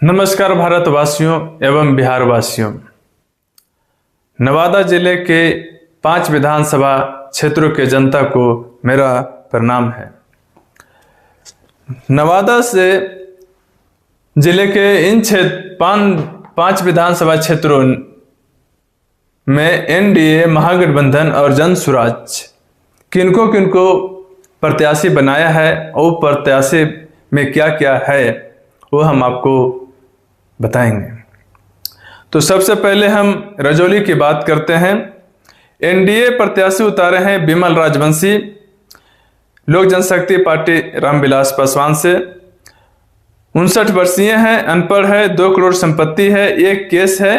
नमस्कार भारतवासियों एवं बिहार वासियों। नवादा जिले के 5 विधानसभा क्षेत्रों के जनता को मेरा प्रणाम है। नवादा से जिले के इन 5 विधानसभा क्षेत्रों में एनडीए, महागठबंधन और जनसुराज किनको किनको प्रत्याशी बनाया है और प्रत्याशी में क्या क्या है वो हम आपको बताएंगे। तो सबसे पहले हम रजौली की बात करते हैं। एनडीए प्रत्याशी उतारे हैं विमल राजवंशी, लोक जनशक्ति पार्टी रामविलास पासवान से। 59 वर्षीय हैं, अनपढ़ है, 2 करोड़ संपत्ति है, एक केस है,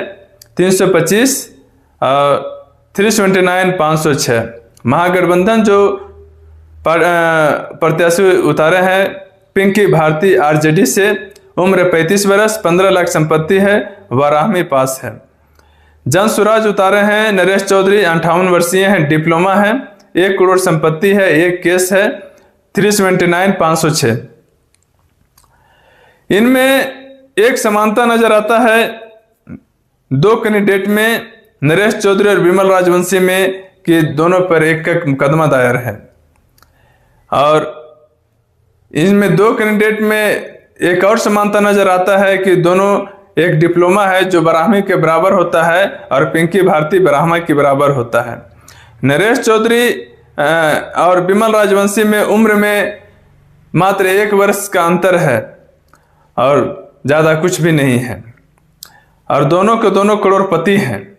325 329,506। महागठबंधन जो प्रत्याशी उतारे हैं पिंकी भारती आरजेडी से, उम्र 35 वर्ष, 15 लाख संपत्ति है, 12वीं पास है। जनसुराज उतारे हैं नरेश चौधरी, 58 वर्षीय हैं, डिप्लोमा है, 1 करोड़ संपत्ति है, एक केस है, 329,506। इनमें एक समानता नजर आता है 2 कैंडिडेट में, नरेश चौधरी और विमल राजवंशी में, कि दोनों पर एक मुकदमा दायर है। और इनमें 2 कैंडिडेट में एक और समानता नजर आता है कि दोनों, एक डिप्लोमा है जो 12वीं के बराबर होता है और पिंकी भारती 12वीं के बराबर होता है। नरेश चौधरी और विमल राजवंशी में उम्र में मात्र 1 वर्ष का अंतर है और ज़्यादा कुछ भी नहीं है, और दोनों के दोनों करोड़पति हैं।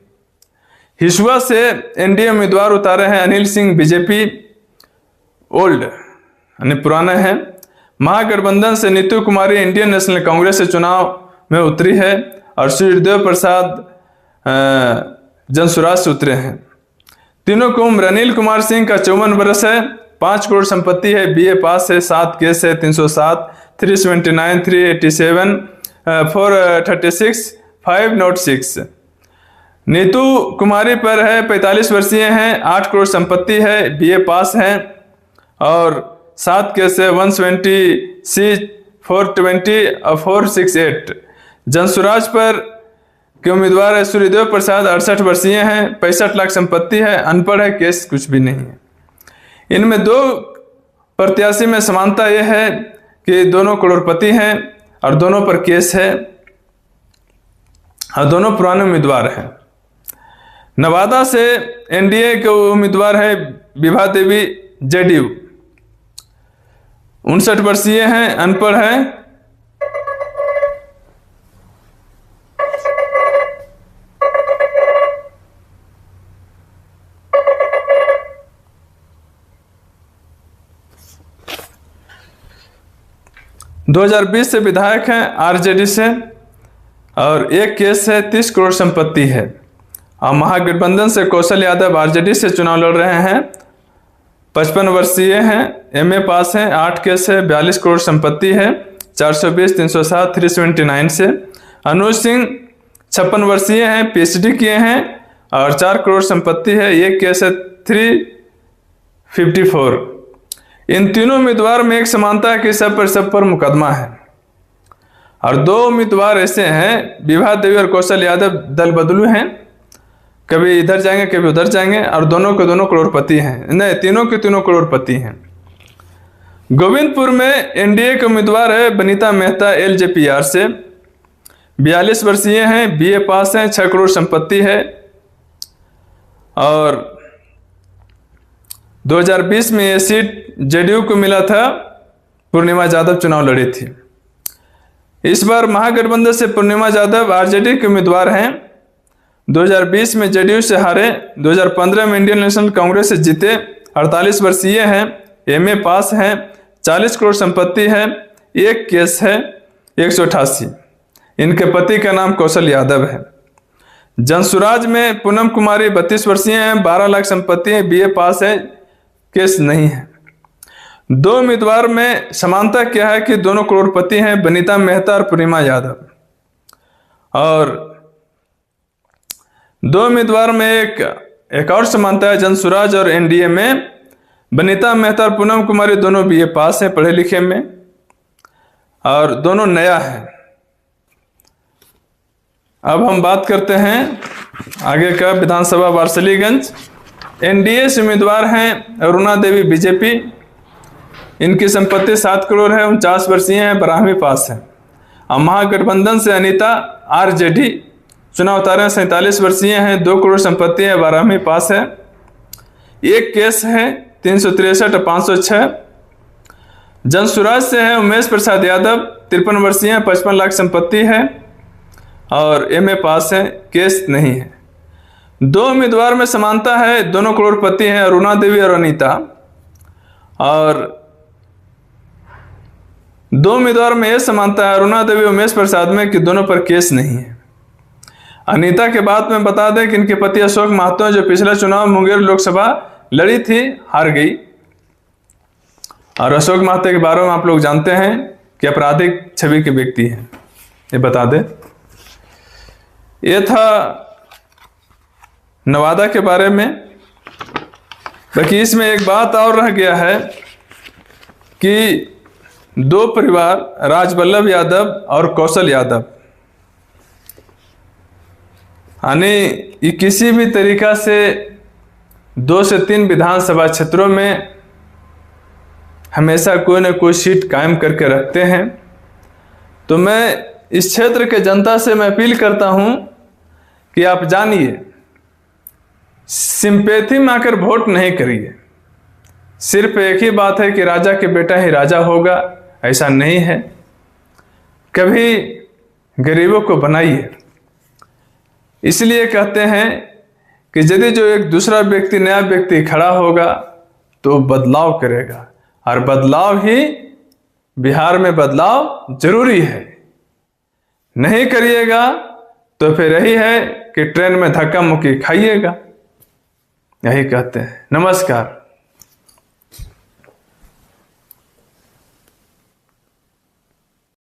हिसुआ से एनडीए उम्मीदवार उतारे हैं अनिल सिंह, बीजेपी, ओल्ड यानी पुराने हैं। महागठबंधन से नीतू कुमारी इंडियन नेशनल कांग्रेस से चुनाव में उतरी है, और सूर्यदेव प्रसाद जनसुराज से उतरे हैं। तीनों को उम्र, अनिल कुमार सिंह का 54 वर्ष है, 5 करोड़ संपत्ति है, बीए पास है, 7 केस है, 307 329 387 436 506। नीतू कुमारी पर है 45 वर्षीय हैं, 8 करोड़ संपत्ति है, बीए पास है और 7 केस है, 170 C 420 और 468। जनसुराज पर के उम्मीदवार है सूर्यदेव प्रसाद, 68 वर्षीय हैं, 65 लाख संपत्ति है, अनपढ़ है, केस कुछ भी नहीं है। इनमें 2 प्रत्याशी में समानता यह है कि दोनों करोड़पति हैं और दोनों पर केस है और दोनों पुराने उम्मीदवार हैं। नवादा से एनडीए के उम्मीदवार है विभा देवी, जेडीयू, 59 वर्षीय हैं, अनपढ़ है, दो 2020 से विधायक हैं आरजेडी से, और एक केस है, 30 करोड़ संपत्ति है। और महागठबंधन से कौशल यादव आरजेडी से चुनाव लड़ रहे हैं, 55 वर्षीय हैं, एमए पास हैं, 8 केस है, 42 करोड़ संपत्ति है, 420 307 379 से। अनुज सिंह 56 वर्षीय हैं, पीएचडी किए हैं और 4 करोड़ संपत्ति है, एक केस है, 354। इन तीनों उम्मीदवार में एक समानता है कि सब पर मुकदमा है, और 2 उम्मीदवार ऐसे हैं, विभा देवी और कौशल यादव, दल बदलू हैं, कभी इधर जाएंगे कभी उधर जाएंगे, और दोनों के दोनों करोड़पति हैं, नहीं, तीनों के तीनों करोड़पति हैं। गोविंदपुर में एनडीए के उम्मीदवार है बनीता मेहता, एलजेपीआर से, 42 वर्षीय हैं, बीए पास हैं, 6 करोड़ संपत्ति है, और 2020 में ये सीट जेडीयू को मिला था, पूर्णिमा यादव चुनाव लड़ी थी। इस बार महागठबंधन से पूर्णिमा यादव आरजेडी के उम्मीदवार हैं। 2020 में जेडीयू से हारे, 2015 में इंडियन नेशनल कांग्रेस से जीते, 48 वर्षीय हैं, एमए पास हैं, 40 करोड़ संपत्ति है, एक केस है, 188। इनके पति का नाम कौशल यादव है। जनसुराज में पूनम कुमारी 32 वर्षीय हैं, 12 लाख संपत्ति है, बीए पास है, केस नहीं है। 2 उम्मीदवार में समानता क्या है कि दोनों करोड़पति हैं, बनीता मेहता और पूर्णिमा यादव। और 2 उम्मीदवार में एक और समानता है जनसुराज और एनडीए में, बनीता मेहता और पूनम कुमारी दोनों बीए पास हैं, पढ़े लिखे में, और दोनों नया है। अब हम बात करते हैं आगे का विधानसभा वारसलीगंज। एनडीए से उम्मीदवार हैं अरुणा देवी बीजेपी। इनकी संपत्ति 7 करोड़ है, 49 वर्षीय हैं, 12वीं पास है। अब महागठबंधन से अनीता आरजेडी चुनाव उतारे हैं, 47 वर्षीय हैं, 2 करोड़ संपत्ति है, 12वीं पास है। एक केस है 363 506। जनसुराज से है उमेश प्रसाद यादव, 53 वर्षीय हैं, 55 लाख संपत्ति है और एमए पास है, केस नहीं है। 2 उम्मीदवार में समानता है, दोनों करोड़पति हैं, अरुणा देवी और अनीता। और 2 उम्मीदवार में यह समानता है अरुणा देवी उमेश प्रसाद में कि दोनों पर केस नहीं है। अनीता के बाद में बता दें कि इनके पति अशोक महतो जो पिछला चुनाव मुंगेर लोकसभा लड़ी थी, हार गई। और अशोक महतो के बारे में आप लोग जानते हैं कि आपराधिक छवि के व्यक्ति हैं, ये बता दें। ये था नवादा के बारे में। बाकी इसमें एक बात और रह गया है कि 2 परिवार राजवल्लभ यादव और कौशल यादव, यानी ये किसी भी तरीका से 2 से 3 विधानसभा क्षेत्रों में हमेशा कोई न कोई सीट कायम करके रखते हैं। तो मैं इस क्षेत्र के जनता से मैं अपील करता हूं कि आप जानिए, सिंपैथी में आकर वोट नहीं करिए। सिर्फ एक ही बात है कि राजा के बेटा ही राजा होगा, ऐसा नहीं है। कभी गरीबों को बनाइए। इसलिए कहते हैं कि यदि जो एक दूसरा व्यक्ति, नया व्यक्ति खड़ा होगा तो बदलाव करेगा, और बदलाव ही, बिहार में बदलाव जरूरी है। नहीं करिएगा तो फिर यही है कि ट्रेन में धक्का मुक्की खाइएगा। यही कहते हैं। नमस्कार।